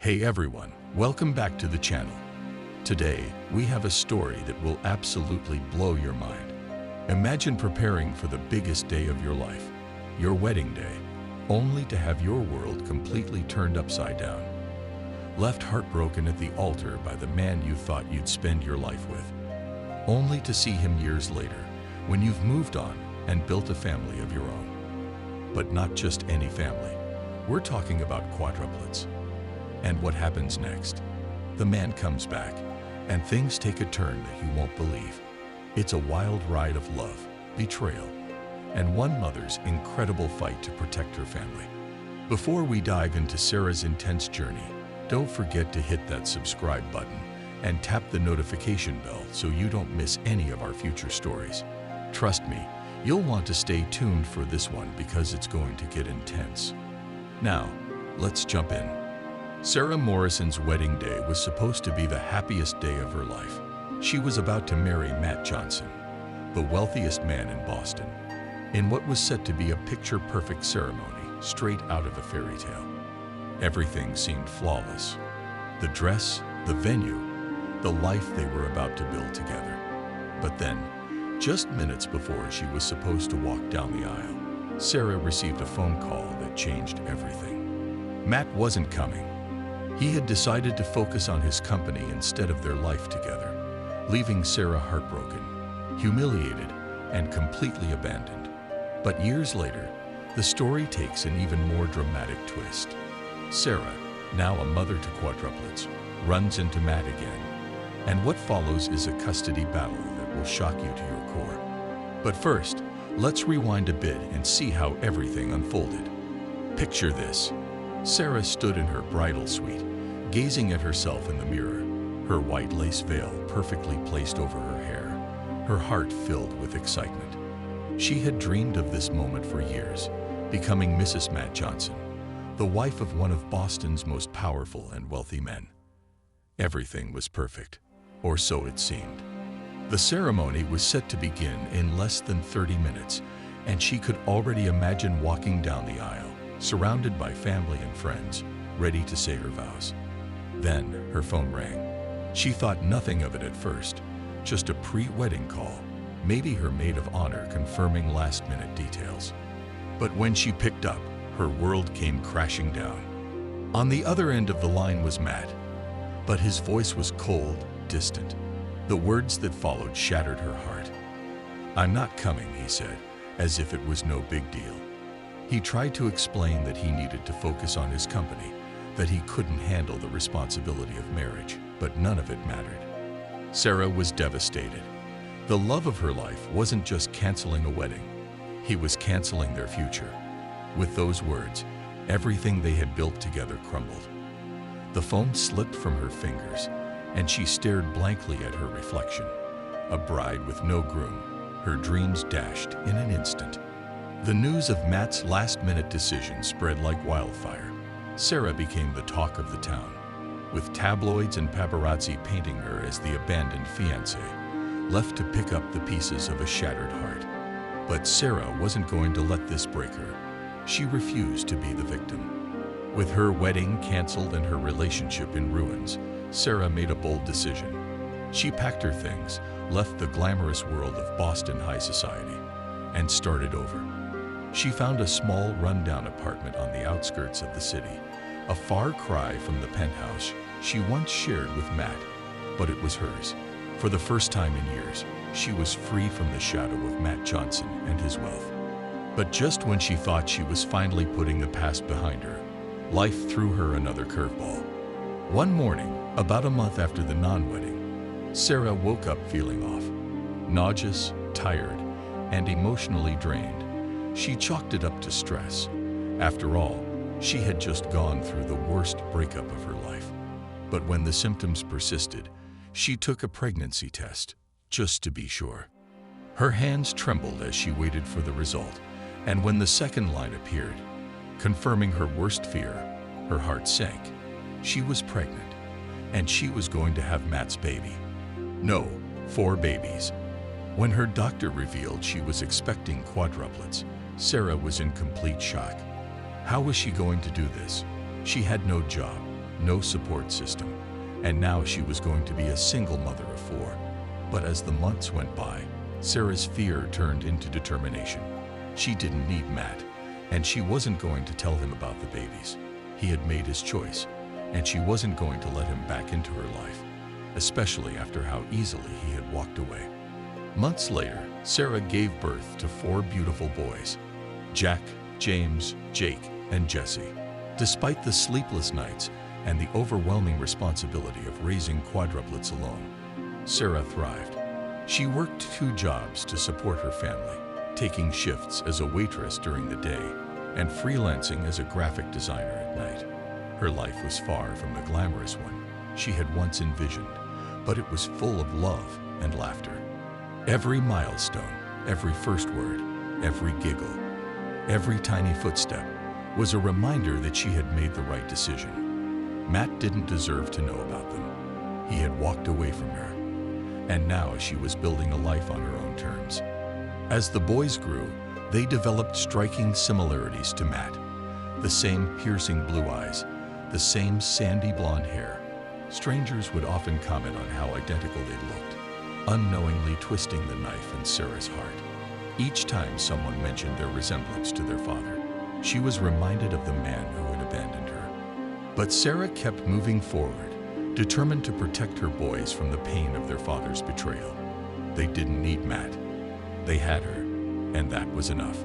Hey everyone, welcome back to the channel. Today, we have a story that will absolutely blow your mind. Imagine preparing for the biggest day of your life, your wedding day, only to have your world completely turned upside down. Left heartbroken at the altar by the man you thought you'd spend your life with, only to see him years later when you've moved on and built a family of your own. But not just any family. We're talking about quadruplets. And what happens next? The man comes back, and things take a turn that you won't believe. It's a wild ride of love, betrayal, and one mother's incredible fight to protect her family. Before we dive into Sarah's intense journey, don't forget to hit that subscribe button and tap the notification bell so you don't miss any of our future stories. Trust me, you'll want to stay tuned for this one because it's going to get intense. Now, let's jump in. Sarah Morrison's wedding day was supposed to be the happiest day of her life. She was about to marry Matt Johnson, the wealthiest man in Boston, in what was set to be a picture-perfect ceremony straight out of a fairy tale. Everything seemed flawless. The dress, the venue, the life they were about to build together. But then, just minutes before she was supposed to walk down the aisle, Sarah received a phone call that changed everything. Matt wasn't coming. He had decided to focus on his company instead of their life together, leaving Sarah heartbroken, humiliated, and completely abandoned. But years later, the story takes an even more dramatic twist. Sarah, now a mother to quadruplets, runs into Matt again, and what follows is a custody battle that will shock you to your core. But first, let's rewind a bit and see how everything unfolded. Picture this. Sarah stood in her bridal suite, gazing at herself in the mirror, her white lace veil perfectly placed over her hair, her heart filled with excitement. She had dreamed of this moment for years, becoming Mrs. Matt Johnson, the wife of one of Boston's most powerful and wealthy men. Everything was perfect, or so it seemed. The ceremony was set to begin in less than 30 minutes, and she could already imagine walking down the aisle, surrounded by family and friends, ready to say her vows. Then her phone rang. She thought nothing of it at first, just a pre-wedding call, maybe her maid of honor confirming last-minute details. But when she picked up, her world came crashing down. On the other end of the line was Matt, but his voice was cold, distant. The words that followed shattered her heart. "I'm not coming," he said, as if it was no big deal. He tried to explain that he needed to focus on his company, that he couldn't handle the responsibility of marriage, but none of it mattered. Sarah was devastated. The love of her life wasn't just canceling a wedding, he was canceling their future. With those words, everything they had built together crumbled. The phone slipped from her fingers, and she stared blankly at her reflection, a bride with no groom, her dreams dashed in an instant. The news of Matt's last-minute decision spread like wildfire. Sarah became the talk of the town, with tabloids and paparazzi painting her as the abandoned fiancée, left to pick up the pieces of a shattered heart. But Sarah wasn't going to let this break her. She refused to be the victim. With her wedding canceled and her relationship in ruins, Sarah made a bold decision. She packed her things, left the glamorous world of Boston high society, and started over. She found a small, rundown apartment on the outskirts of the city, a far cry from the penthouse she once shared with Matt, but it was hers. For the first time in years, she was free from the shadow of Matt Johnson and his wealth. But just when she thought she was finally putting the past behind her, life threw her another curveball. One morning, about a month after the non-wedding, Sarah woke up feeling off, nauseous, tired, and emotionally drained. She chalked it up to stress. After all, she had just gone through the worst breakup of her life. But when the symptoms persisted, she took a pregnancy test, just to be sure. Her hands trembled as she waited for the result, and when the second line appeared, confirming her worst fear, her heart sank. She was pregnant, and she was going to have Matt's baby. No, 4 babies. When her doctor revealed she was expecting quadruplets, Sarah was in complete shock. How was she going to do this? She had no job, no support system, and now she was going to be a single mother of 4. But as the months went by, Sarah's fear turned into determination. She didn't need Matt, and she wasn't going to tell him about the babies. He had made his choice, and she wasn't going to let him back into her life, especially after how easily he had walked away. Months later, Sarah gave birth to 4 beautiful boys: Jack, James, Jake, and Jesse. Despite the sleepless nights and the overwhelming responsibility of raising quadruplets alone, Sarah thrived. She worked 2 jobs to support her family, taking shifts as a waitress during the day and freelancing as a graphic designer at night. Her life was far from the glamorous one she had once envisioned, but it was full of love and laughter. Every milestone, every first word, every giggle, every tiny footstep was a reminder that she had made the right decision. Matt didn't deserve to know about them. He had walked away from her, and now she was building a life on her own terms. As the boys grew, they developed striking similarities to Matt. The same piercing blue eyes, the same sandy blonde hair. Strangers would often comment on how identical they looked, unknowingly twisting the knife in Sarah's heart. Each time someone mentioned their resemblance to their father, she was reminded of the man who had abandoned her. But Sarah kept moving forward, determined to protect her boys from the pain of their father's betrayal. They didn't need Matt. They had her, and that was enough.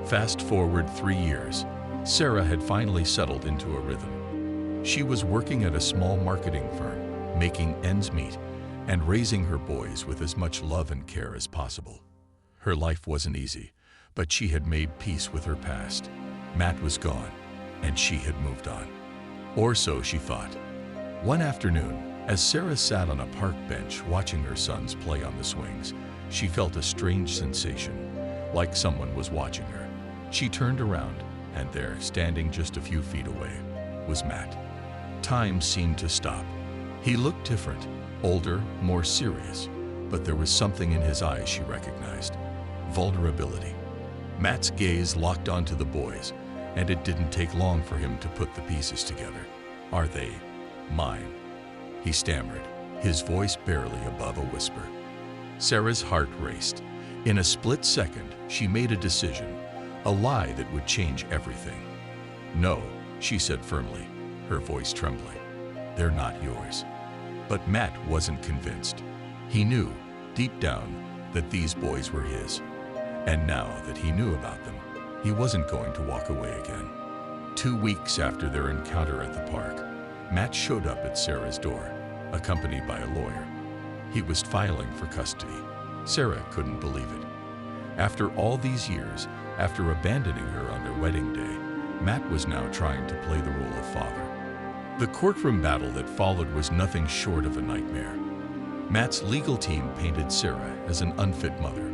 Fast forward 3 years, Sarah had finally settled into a rhythm. She was working at a small marketing firm, making ends meet, and raising her boys with as much love and care as possible. Her life wasn't easy, but she had made peace with her past. Matt was gone, and she had moved on. Or so she thought. One afternoon, as Sarah sat on a park bench watching her sons play on the swings, she felt a strange sensation, like someone was watching her. She turned around, and there, standing just a few feet away, was Matt. Time seemed to stop. He looked different, older, more serious, but there was something in his eyes she recognized: vulnerability. Matt's gaze locked onto the boys, and it didn't take long for him to put the pieces together. "Are they mine?" he stammered, his voice barely above a whisper. Sarah's heart raced. In a split second, she made a decision, a lie that would change everything. "No," she said firmly, her voice trembling. "They're not yours." But Matt wasn't convinced. He knew, deep down, that these boys were his. And now that he knew about them, he wasn't going to walk away again. 2 weeks after their encounter at the park, Matt showed up at Sarah's door, accompanied by a lawyer. He was filing for custody. Sarah couldn't believe it. After all these years, after abandoning her on their wedding day, Matt was now trying to play the role of father. The courtroom battle that followed was nothing short of a nightmare. Matt's legal team painted Sarah as an unfit mother,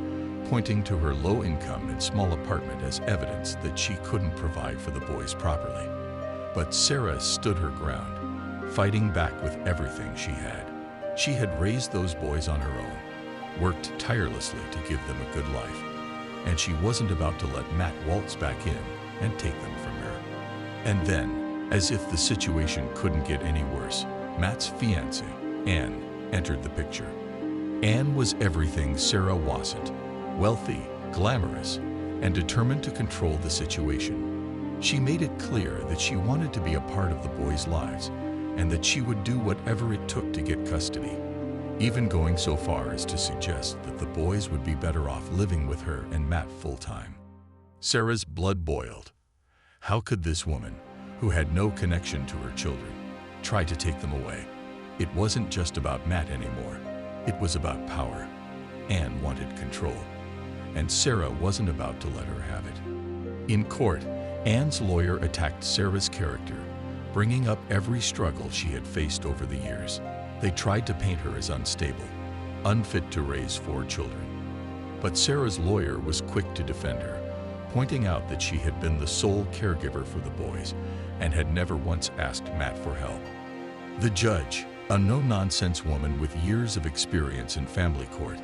pointing to her low income and small apartment as evidence that she couldn't provide for the boys properly. But Sarah stood her ground, fighting back with everything she had. She had raised those boys on her own, worked tirelessly to give them a good life, and she wasn't about to let Matt waltz back in and take them from her. And then, as if the situation couldn't get any worse, Matt's fiancée, Anne, entered the picture. Anne was everything Sarah wasn't: wealthy, glamorous, and determined to control the situation. She made it clear that she wanted to be a part of the boys' lives, and that she would do whatever it took to get custody, even going so far as to suggest that the boys would be better off living with her and Matt full-time. Sarah's blood boiled. How could this woman, who had no connection to her children, try to take them away? It wasn't just about Matt anymore. It was about power. Anne wanted control, and Sarah wasn't about to let her have it. In court, Anne's lawyer attacked Sarah's character, bringing up every struggle she had faced over the years. They tried to paint her as unstable, unfit to raise 4 children. But Sarah's lawyer was quick to defend her, pointing out that she had been the sole caregiver for the boys and had never once asked Matt for help. The judge, a no-nonsense woman with years of experience in family court,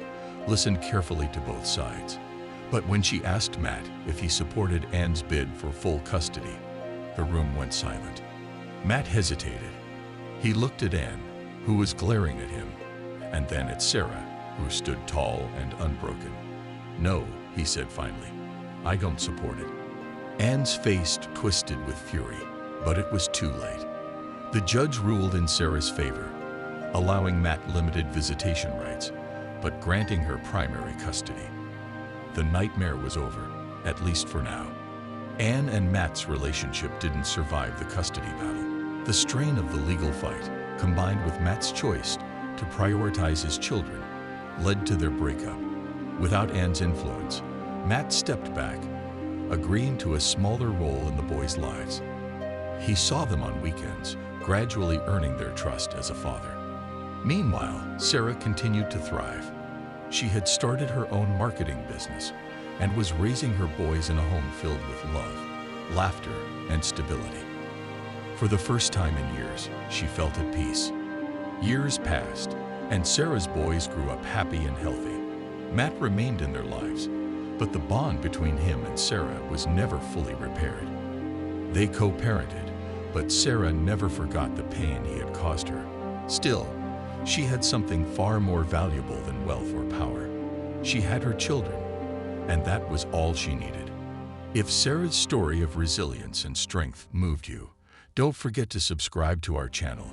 listened carefully to both sides. But when she asked Matt if he supported Anne's bid for full custody, the room went silent. Matt hesitated, He looked at Anne, who was glaring at him, and then at Sarah, who stood tall and unbroken. "No," he said finally, "I don't support it." Anne's face twisted with fury, but it was too late. The judge ruled in Sarah's favor, allowing Matt limited visitation rights, but granting her primary custody. The nightmare was over, at least for now. Anne and Matt's relationship didn't survive the custody battle. The strain of the legal fight, combined with Matt's choice to prioritize his children, led to their breakup. Without Anne's influence, Matt stepped back, agreeing to a smaller role in the boys' lives. He saw them on weekends, gradually earning their trust as a father. Meanwhile, Sarah continued to thrive. She had started her own marketing business and was raising her boys in a home filled with love, laughter, and stability. For the first time in years, she felt at peace. Years passed, and Sarah's boys grew up happy and healthy. Matt remained in their lives, but the bond between him and Sarah was never fully repaired. They co-parented, but Sarah never forgot the pain he had caused her. Still, she had something far more valuable than wealth or power. She had her children, and that was all she needed. If Sarah's story of resilience and strength moved you, don't forget to subscribe to our channel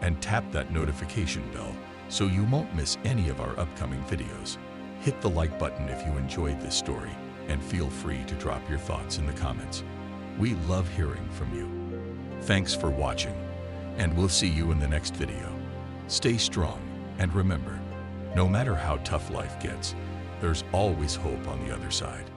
and tap that notification bell so you won't miss any of our upcoming videos. Hit the like button if you enjoyed this story, and feel free to drop your thoughts in the comments. We love hearing from you. Thanks for watching, and we'll see you in the next video. Stay strong, and remember, no matter how tough life gets, there's always hope on the other side.